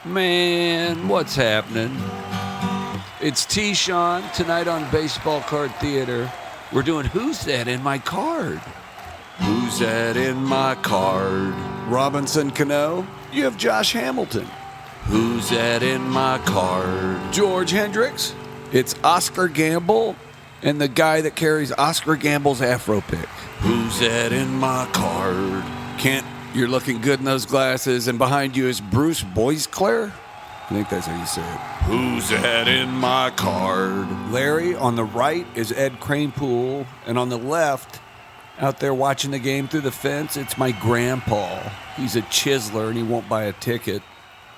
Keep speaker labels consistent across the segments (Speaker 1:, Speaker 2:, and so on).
Speaker 1: Man, what's happening? It's T-Sean tonight on Baseball Card Theater. We're doing Who's That in My Card? Who's that in my card?
Speaker 2: Robinson Cano, you have Josh Hamilton.
Speaker 1: Who's that in my card?
Speaker 2: George Hendricks, it's Oscar Gamble and the guy that carries Oscar Gamble's afro pick.
Speaker 1: Who's that in my card?
Speaker 2: Kent, you're looking good in those glasses, and behind you is Bruce Boisclair. I think that's how you say it.
Speaker 1: Who's that in my card?
Speaker 2: Larry, on the right is Ed Kranepool, and on the left, out there watching the game through the fence, it's my grandpa. He's a chiseler and he won't buy a ticket.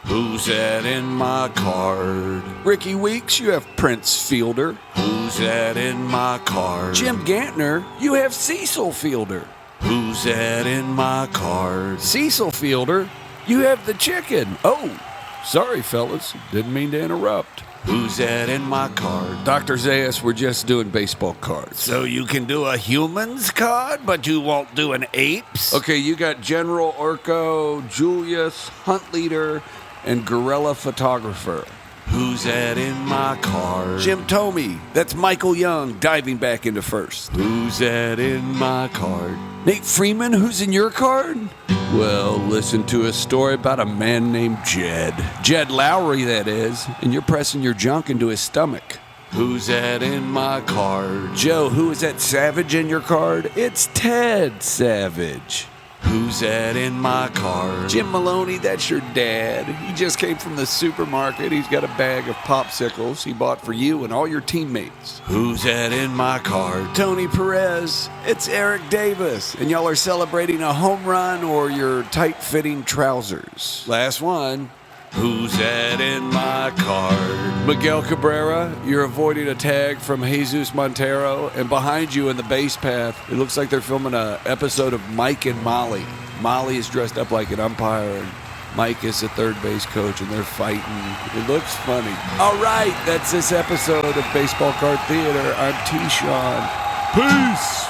Speaker 1: Who's that in my card?
Speaker 2: Ricky Weeks, you have Prince Fielder.
Speaker 1: Who's that in my card?
Speaker 2: Jim Gantner, you have Cecil Fielder.
Speaker 1: Who's that in my card?
Speaker 2: Cecil Fielder, you have the chicken. Oh, sorry, fellas. Didn't mean to interrupt.
Speaker 1: Who's that in my card?
Speaker 2: Dr. Zayas, we're just doing baseball cards.
Speaker 1: So you can do a humans card, but you won't do an apes?
Speaker 2: Okay, you got General Urko, Julius, Hunt Leader, and Gorilla Photographer.
Speaker 1: Who's that in my card?
Speaker 2: Jim Thome, that's Michael Young diving back into first.
Speaker 1: Who's that in my card?
Speaker 2: Nate Freeman, who's in your card? Well, listen to a story about a man named Jed. Jed Lowry, that is, and you're pressing your junk into his stomach.
Speaker 1: Who's that in my card?
Speaker 2: Joe, who is that Savage in your card? It's Ted Savage.
Speaker 1: Who's that in my card?
Speaker 2: Jim Maloney, that's your dad. He just came from the supermarket. He's got a bag of popsicles he bought for you and all your teammates.
Speaker 1: Who's that in my card?
Speaker 2: Tony Perez, it's Eric Davis, and y'all are celebrating a home run or your tight-fitting trousers. Last one.
Speaker 1: Who's that in my card?
Speaker 2: Miguel Cabrera, you're avoiding a tag from Jesus Montero, and behind you in the base path, it looks like they're filming an episode of Mike and Molly. Molly is dressed up like an umpire, and Mike is the third base coach, and they're fighting. It looks funny. All right, that's this episode of Baseball Card Theater. I'm T-Sean.
Speaker 1: Peace!